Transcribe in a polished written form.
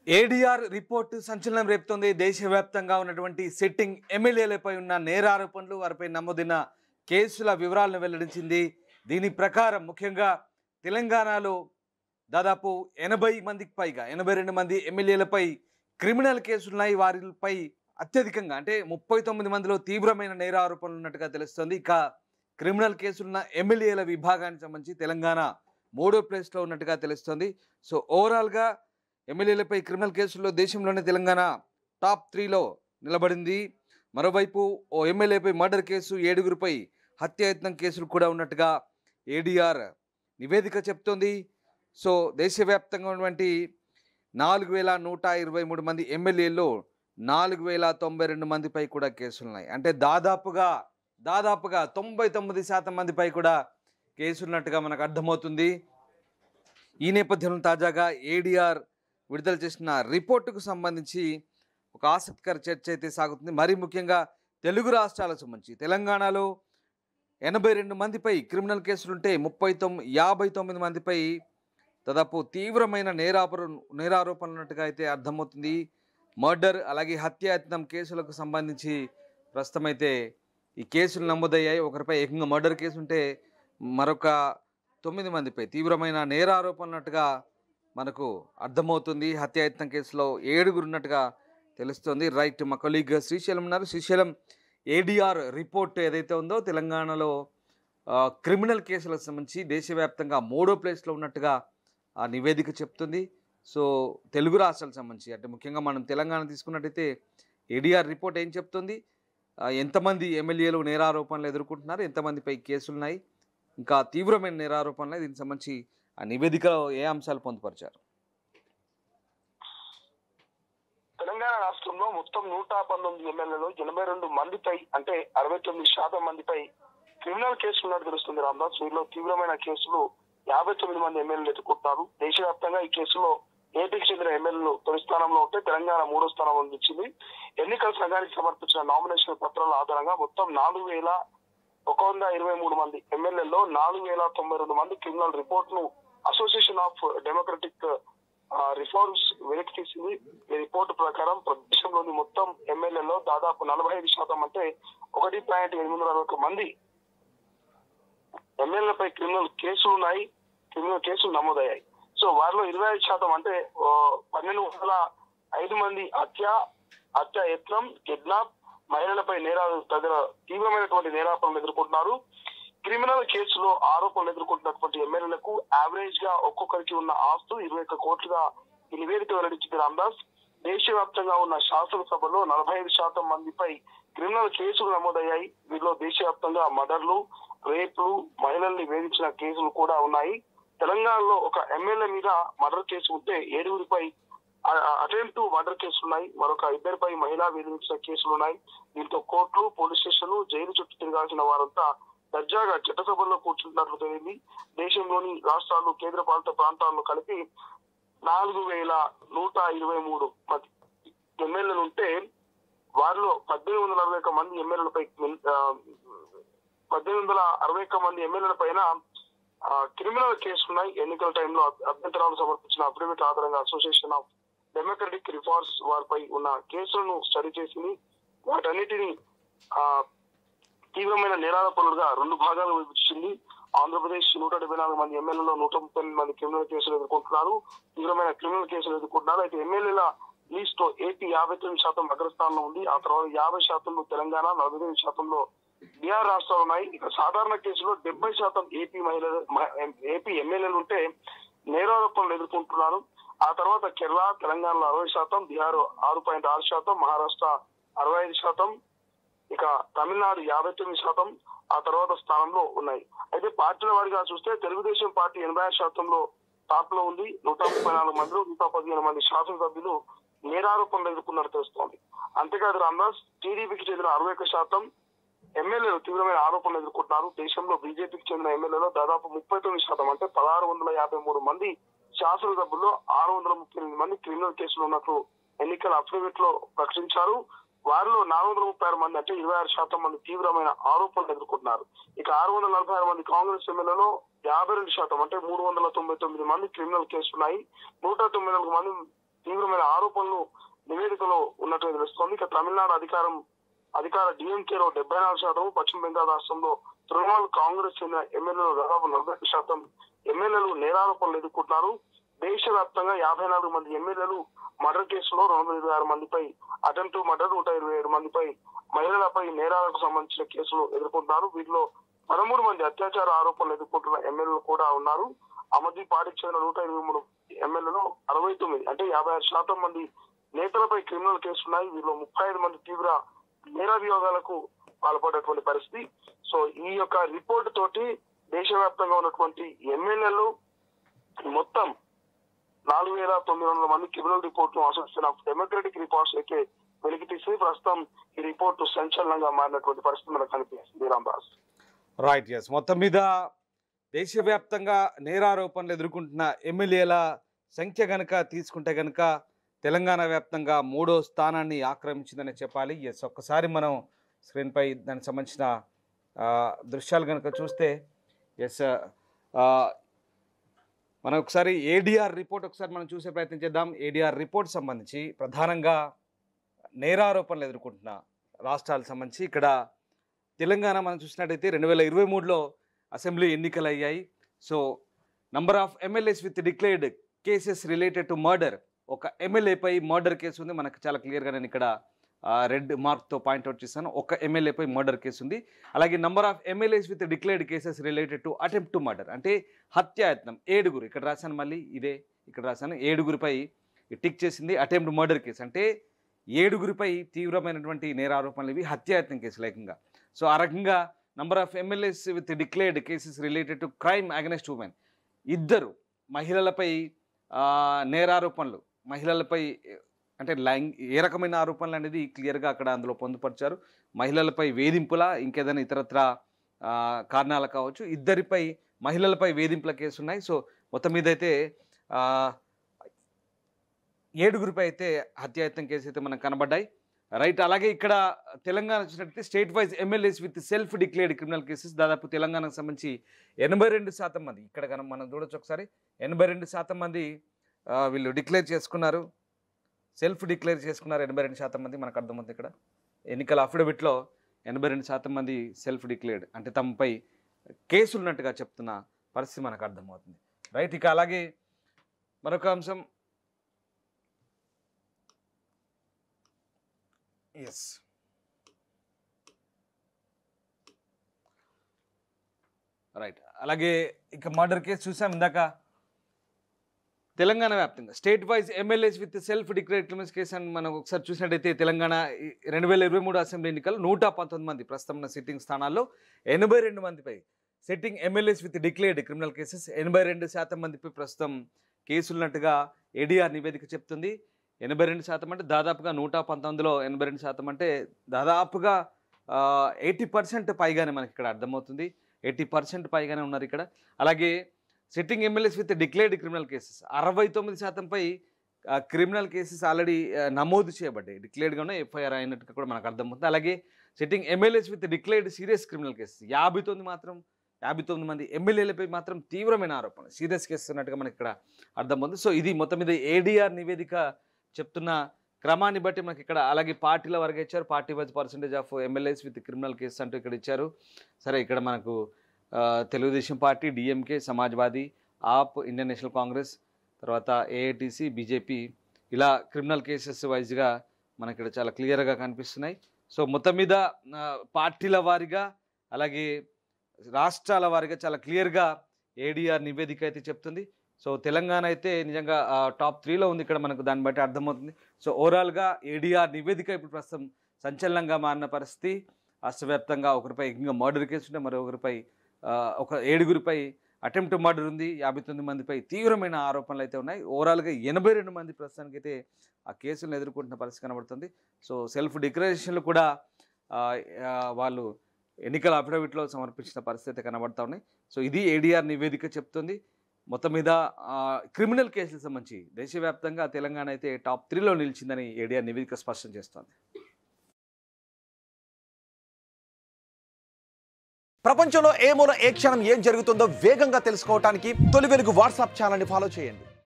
ADR report సంచలనం రేపుతోంది. దేశవ్యాప్తంగా ఉన్నటువంటి సిట్టింగ్ ఎమ్మెల్యేలపై ఉన్న నేరారోపణలు, వారిపై నమోదైన కేసుల వివరాలను వెల్లడించింది. దీని ప్రకారం ముఖ్యంగా తెలంగాణలో దాదాపు 80 మందికి పైగా 82 మంది ఎమ్మెల్యేలపై క్రిమినల్ కేసులున్నాయి. వారిపై అత్యధికంగా అంటే 39 మందిలో తీవ్రమైన నేరారోపణలు ఉన్నట్టుగా తెలుస్తోంది. ఇక క్రిమినల్ కేసులున్న ఎమ్మెల్యేల విభాగానికి సంబంధించి తెలంగాణ 3వ ప్లేస్లో ఉన్నట్టుగా తెలుస్తోంది. సో ఓవరాల్గా ఎమ్మెల్యేలపై క్రిమినల్ కేసుల్లో దేశంలోనే తెలంగాణ టాప్ 3లో నిలబడింది. మరోవైపు ఓ ఎమ్మెల్యేపై మర్డర్ కేసు, 7గురిపై హత్యాయత్నం కేసులు కూడా ఉన్నట్టుగా ఏడీఆర్ నివేదిక చెప్తోంది. సో దేశవ్యాప్తంగా ఉన్నటువంటి 4123 మంది ఎమ్మెల్యేల్లో 4092 మందిపై కూడా కేసులున్నాయి. అంటే దాదాపుగా 99% మందిపై కూడా కేసులున్నట్టుగా మనకు అర్థమవుతుంది. ఈ నేపథ్యంలో తాజాగా ఏడీఆర్ విడుదల చేసిన రిపోర్టుకు సంబంధించి ఒక ఆసక్తికర చర్చ అయితే సాగుతుంది. మరీ ముఖ్యంగా తెలుగు రాష్ట్రాలకు సంబంధించి తెలంగాణలో 82 మందిపై క్రిమినల్ కేసులుంటే 59 మందిపై దాదాపు తీవ్రమైన నేరారోపణలు ఉన్నట్టుగా అయితే అర్థమవుతుంది. మర్డర్ అలాగే హత్యాయత్నం కేసులకు సంబంధించి ప్రస్తుతం అయితే ఈ కేసులు నమోదయ్యాయి. ఒకరిపై ఏకంగా మర్డర్ కేసు ఉంటే మరొక 9 మందిపై తీవ్రమైన నేరారోపణలున్నట్టుగా మనకు అర్థమవుతుంది. హత్యాయత్నం కేసులో 7గురు ఉన్నట్టుగా తెలుస్తుంది. రైట్, మా కొలీగ్ శ్రీశైలం ఉన్నారు. శ్రీశైలం, ఏడీఆర్ రిపోర్ట్ ఏదైతే ఉందో తెలంగాణలో క్రిమినల్ కేసులకు సంబంధించి దేశవ్యాప్తంగా 3వ ప్లేస్లో ఉన్నట్టుగా ఆ నివేదిక చెప్తుంది. సో తెలుగు రాష్ట్రాలకు సంబంధించి అంటే ముఖ్యంగా మనం తెలంగాణ తీసుకున్నట్టయితే ఏడీఆర్ రిపోర్ట్ ఏం చెప్తుంది, ఎంతమంది ఎమ్మెల్యేలు నేరారోపణలు ఎదుర్కొంటున్నారు, ఎంతమందిపై కేసులున్నాయి, ఇంకా తీవ్రమైన నేరారోపణలు, దీనికి సంబంధించి ఆ నివేదికలో ఏ అంశాలు పొందుపరిచారు? తెలంగాణ రాష్ట్రంలో మొత్తం 119 ఎమ్మెల్యేలు 82 మందిపై అంటే 69% మందిపై క్రిమినల్ కేసులు ఉన్నట్టు తెలుస్తుంది. రామ్దాస్, వీరిలో తీవ్రమైన కేసులు 59 మంది ఎమ్మెల్యేలు ఎదుర్కొంటున్నారు. దేశవ్యాప్తంగా ఈ కేసులో ఏపీకి చెందిన ఎమ్మెల్యేలు తొలి స్థానంలో ఉంటే తెలంగాణ 3వ స్థానంలో నిలిచింది. ఎన్నికల సంఘానికి సమర్పించిన నామినేషన్ పత్రాల ఆధారంగా మొత్తం 4123 మంది ఎమ్మెల్యేల్లో 4092 మంది క్రిమినల్ రిపోర్ట్ ను అసోసియేషన్ ఆఫ్ డెమోక్రటిక్ రిఫార్మ్స్ వెనక్కి తీసింది. ఈ రిపోర్టు ప్రకారం దేశంలోని మొత్తం ఎమ్మెల్యేలో దాదాపు 45% అంటే 1.861 మంది ఎమ్మెల్యేలపై క్రిమినల్ కేసులు నమోదయ్యాయి. సో వారిలో 25% అంటే 1205 మంది హత్యాయత్నం, కిడ్నాప్, మహిళలపై నేరాలు తదితర తీవ్రమైనటువంటి నేరాపణలు ఎదుర్కొంటున్నారు. క్రిమినల్ కేసులో ఆరోపణలు ఎదుర్కొంటున్నటువంటి ఎమ్మెల్యేలకు యావరేజ్ గా ఒక్కొక్కరికి ఉన్న ఆస్తులు 21 కోట్లుగా ఈ నివేదిక వెల్లడించింది. రామ్దాస్, దేశవ్యాప్తంగా ఉన్న శాసనసభలో 45% మందిపై క్రిమినల్ కేసులు నమోదయ్యాయి. వీరిలో దేశవ్యాప్తంగా మర్డర్లు, రేపులు, మహిళల్ని వేధించిన కేసులు కూడా ఉన్నాయి. తెలంగాణలో ఒక ఎమ్మెల్యే మీద మర్డర్ కేసు ఉంటే 7గురిపై అటెంప్ట్ మర్డర్ కేసులున్నాయి. మరొక 2పై మహిళా వేధించిన కేసులున్నాయి. దీంతో కోర్టులు, పోలీస్ స్టేషన్లు, జైలు చుట్టూ తిరగాల్సిన వారంతా దర్జాగా చట్టసభల్లో కూర్చుంటున్నట్లు తెలిసింది. దేశంలోని రాష్ట్రాలు, కేంద్ర పాలిత ప్రాంతాలను కలిపి 4123 మంది ఎమ్మెల్యేలు ఉంటే వారిలో 1861 మంది ఎమ్మెల్యేలపై 1861 మంది ఎమ్మెల్యేల పైన క్రిమినల్ కేసులున్నాయి. ఎన్నికల టైంలో అభ్యంతరాలు సమర్పించిన అఫిడవిట్ ఆధారంగా అసోసియేషన్ ఆఫ్ డెమోక్రటిక్ రిఫార్మ్స్ వారిపై ఉన్న కేసులను స్టడీ చేసింది. వాటన్నిటిని తీవ్రమైన నేరారోపణలుగా 2 భాగాలు విభజించింది. ఆంధ్రప్రదేశ్ 174 మంది ఎమ్మెల్యేలో 138 మంది క్రిమినల్ కేసులు ఎదుర్కొంటున్నారు. తీవ్రమైన క్రిమినల్ కేసులు ఎదుర్కొంటున్నారు. అయితే ఎమ్మెల్యేల లిస్ట్ లో ఏపీ 59% అగ్రస్థానంలో ఉంది. ఆ తర్వాత 50% తెలంగాణ, 49% బీహార్ రాష్ట్రాలు ఉన్నాయి. ఇక సాధారణ కేసులో 70% ఏపీ ఎమ్మెల్యేలు ఉంటే నేరారోపణలు ఎదుర్కొంటున్నారు. ఆ తర్వాత కేరళ, తెలంగాణలో 60%, బీహార్ 6.6%, మహారాష్ట్ర 65%, ఇక తమిళనాడు 59% ఆ తర్వాత స్థానంలో ఉన్నాయి. అయితే పార్టీల వారిగా చూస్తే తెలుగుదేశం పార్టీ 86%లో టాప్ లో ఉంది. 134 మందిలో 115 మంది శాసనసభ్యులు నేరారోపణలు ఎదుర్కొన్నట్టు తెలుస్తోంది. అంతేకాదు రామ్దాస్, టీడీపీకి చెందిన 61% ఎమ్మెల్యేలు తీవ్రమైన ఆరోపణలు ఎదుర్కొంటున్నారు. దేశంలో బీజేపీకి చెందిన ఎమ్మెల్యేలో దాదాపు 39% అంటే 1653 మంది శాసనసభ్యుల్లో 638 మంది క్రిమినల్ కేసులు ఉన్నట్లు ఎన్నికల అఫిడవిట్ లో ప్రకటించారు. వారిలో 436 మంది అంటే 26% మంది తీవ్రమైన ఆరోపణలు ఎదుర్కొంటున్నారు. ఇక 646 మంది కాంగ్రెస్ ఎమ్మెల్యేలో 52% అంటే 399 మంది క్రిమినల్ కేసులున్నాయి. 194 మంది తీవ్రమైన ఆరోపణలు నివేదికలో ఉన్నట్టుగా తెలుస్తోంది. ఇక తమిళనాడు అధికార డిఎంకేలో 74%, పశ్చిమ బెంగాల్ రాష్ట్రంలో తృణమూల్ కాంగ్రెస్ చెందిన ఎమ్మెల్యేలు దాదాపు 40% ఎమ్మెల్యేలు నేరారోపణలు ఎదుర్కొంటున్నారు. దేశవ్యాప్తంగా 54 మంది ఎమ్మెల్యేలు మర్డర్ కేసులో 226 మందిపై అటెంప్ట్ మర్డర్, 127 మందిపై మహిళలపై నేరాలకు సంబంధించిన కేసులు ఎదుర్కొంటున్నారు. వీటిలో 13 మంది అత్యాచార ఆరోపణలు ఎదుర్కొంటున్న ఎమ్మెల్యేలు కూడా ఉన్నారు. ఆమ్ పార్టీకి చెందిన 123 ఎమ్మెల్యేలు 69 అంటే 56% మంది నేతలపై క్రిమినల్ కేసులున్నాయి. వీరిలో 35 మంది తీవ్ర నేరాభియోగాలకు పాల్పడేటువంటి పరిస్థితి. సో ఈ యొక్క రిపోర్ట్ తోటి దేశవ్యాప్తంగా ఉన్నటువంటి ఎమ్మెల్యేలు మొత్తం 4,900 మంది criminal report association of democratic reports అయితే వెలికి తీసి ప్రస్తుతం ఈ రిపోర్టు సంచలనంగా మారినటువంటి పరిస్థితి మనకు కనిపిస్తుంది. Ramdas right, yes. మొత్తం మీద దేశవ్యాప్తంగా నేరారోపణలు ఎదుర్కొంటున్న ఎమ్మెల్యేల సంఖ్య గనక తీసుకుంటే గనక తెలంగాణ వ్యాప్తంగా 3వ స్థానాన్ని ఆక్రమించిందని చెప్పాలి. ఎస్, ఒక్కసారి మనం స్క్రీన్పై దానికి సంబంధించిన దృశ్యాలు కనుక చూస్తే ఎస్, మనం ఒకసారి ఏడీఆర్ రిపోర్ట్ ఒకసారి మనం చూసే ప్రయత్నం చేద్దాం. ఏడీఆర్ రిపోర్ట్ సంబంధించి ప్రధానంగా నేరారోపణలు ఎదుర్కొంటున్న రాష్ట్రాలకు సంబంధించి ఇక్కడ తెలంగాణ మనం చూసినట్టయితే 2023లో అసెంబ్లీ ఎన్నికలు అయ్యాయి. So number of MLAs with declared cases related to murder, ఒక ఎమ్మెల్యేపై మర్డర్ కేసు ఉంది. మనకు చాలా క్లియర్గా నేను ఇక్కడ రెడ్ మార్క్తో పాయింట్అవుట్ చేశాను. ఒక ఎమ్మెల్యేపై మర్డర్ కేసు ఉంది. అలాగే number of MLAs with declared cases related to attempt to murder అంటే హత్యాయత్నం 7. ఇక్కడ రాశాను, మళ్ళీ ఇదే ఇక్కడ రాశాను. 7గురిపై టిక్ చేసింది. అటెంప్ట్ మర్డర్ కేసు అంటే 7గురిపై తీవ్రమైనటువంటి నేరారోపణలు, ఇవి హత్యాయత్నం కేసులు ఏకంగా. సో ఆ రకంగా number of MLAs with declared cases related to crime against women, 2 మహిళలపై నేరారోపణలు, మహిళలపై అంటే ఏ రకమైన ఆరోపణలు అనేది క్లియర్గా అక్కడ అందులో పొందుపరిచారు. మహిళలపై వేధింపుల, ఇంకేదైనా ఇతరత్ర కారణాలు కావచ్చు, 2 మహిళలపై వేధింపుల కేసు ఉన్నాయి. సో మొత్తం మీద అయితే 7గురిపై అయితే హత్యాయత్నం కేసు అయితే మనకు కనబడ్డాయి. రైట్, అలాగే ఇక్కడ తెలంగాణ వచ్చినట్టయితే state wise MLAs with self declared criminal cases దాదాపు తెలంగాణకు సంబంధించి 82% మంది, ఇక్కడ కనుక మనం చూడొచ్చు ఒకసారి, 82% మంది వీళ్ళు డిక్లేర్ చేసుకున్నారు, సెల్ఫ్ డిక్లేర్ చేసుకున్నారు. 82% మంది మనకు అర్థమవుతుంది. ఇక్కడ ఎన్నికల అఫిడవిట్లో 82% మంది సెల్ఫ్ డిక్లేర్డ్ అంటే తమపై కేసులు ఉన్నట్టుగా చెప్తున్న పరిస్థితి మనకు అర్థమవుతుంది. రైట్, ఇక అలాగే మరొక అంశం, ఎస్, రైట్, అలాగే ఇక మర్డర్ కేసు చూసాం ఇందాక. తెలంగాణ వ్యాప్తంగా state wise MLAs with self declared criminals case అని మనం ఒకసారి చూసినట్టయితే తెలంగాణ 2023 అసెంబ్లీ ఎన్నికలు 119 మంది ప్రస్తుతం ఉన్న సిట్టింగ్ స్థానాల్లో 82 మందిపై sitting MLAs with declared criminal cases, 82% మందిపై ప్రస్తుతం కేసులున్నట్టుగా ఏడీఆర్ నివేదిక చెప్తుంది. 82% అంటే దాదాపుగా 119లో 82% అంటే దాదాపుగా 80% పైగానే మనకి ఇక్కడ అర్థమవుతుంది. 80% పైగానే ఉన్నారు ఇక్కడ. అలాగే sitting MLAs with declared criminal cases 69%పై క్రిమినల్ కేసెస్ ఆల్రెడీ నమోదు చేయబడ్డాయి, డిక్లేర్డ్గానే ఎఫ్ఐఆర్ అయినట్టుగా కూడా మనకు అర్థమవుతుంది. అలాగే sitting MLAs with declared serious criminal cases 59 మంది ఎమ్మెల్యేలపై మాత్రం తీవ్రమైన ఆరోపణలు, సీరియస్ కేసెస్ ఉన్నట్టుగా మనకి ఇక్కడ అర్థమవుతుంది. సో ఇది మొత్తం మీద ఏడీఆర్ నివేదిక చెప్తున్న క్రమాన్ని బట్టి మనకి ఇక్కడ. అలాగే పార్టీల వరకు ఇచ్చారు, party wise percentage of MLAs with criminal cases అంటూ ఇక్కడ ఇచ్చారు. సరే, ఇక్కడ మనకు తెలుగుదేశం పార్టీ, డిఎంకే, సమాజ్వాదీ, ఆప్, ఇండియన్ నేషనల్ కాంగ్రెస్, తర్వాత ఏఐటీసీ, బీజేపీ, ఇలా క్రిమినల్ కేసెస్ వైజ్గా మనకి ఇక్కడ చాలా క్లియర్గా కనిపిస్తున్నాయి. సో మొత్తం మీద పార్టీల వారీగా అలాగే రాష్ట్రాల వారీగా చాలా క్లియర్గా ఏడీఆర్ నివేదిక అయితే చెప్తుంది. సో తెలంగాణ అయితే నిజంగా టాప్ 3లో ఉంది ఇక్కడ, మనకు దాన్ని బట్టి అర్థమవుతుంది. సో ఓవరాల్గా ఏడీఆర్ నివేదిక ఇప్పుడు ప్రస్తుతం సంచలనంగా మారిన పరిస్థితి. రాష్ట్రవ్యాప్తంగా ఒకరిపై ఇంకా మర్డర్ కేసు ఉంటే మరొకరిపై ఒక 7గురిపై అటెంప్ట్ మర్డర్ ఉంది, 59 మందిపై తీవ్రమైన ఆరోపణలు అయితే ఉన్నాయి. ఓవరాల్గా 82 మంది ప్రస్తుతానికి అయితే ఆ కేసులను ఎదుర్కొంటున్న పరిస్థితి కనబడుతుంది. సో సెల్ఫ్ డిక్లరేషన్లు కూడా వాళ్ళు ఎన్నికల అఫిడవిట్లో సమర్పించిన పరిస్థితి కనబడతా ఉన్నాయి. సో ఇది ఏడీఆర్ నివేదిక చెప్తుంది. మొత్తం మీద క్రిమినల్ కేసులకు సంబంధించి దేశవ్యాప్తంగా తెలంగాణ అయితే టాప్ 3లో నిలిచిందని ఏడీఆర్ నివేదిక స్పష్టం చేస్తోంది. ప్రపంచంలో ఏ మూల ఏ క్షణం ఏం జరుగుతుందో వేగంగా తెలుసుకోవడానికి తొలి వెలుగు వాట్సాప్ ఛానల్ని ఫాలో చేయండి.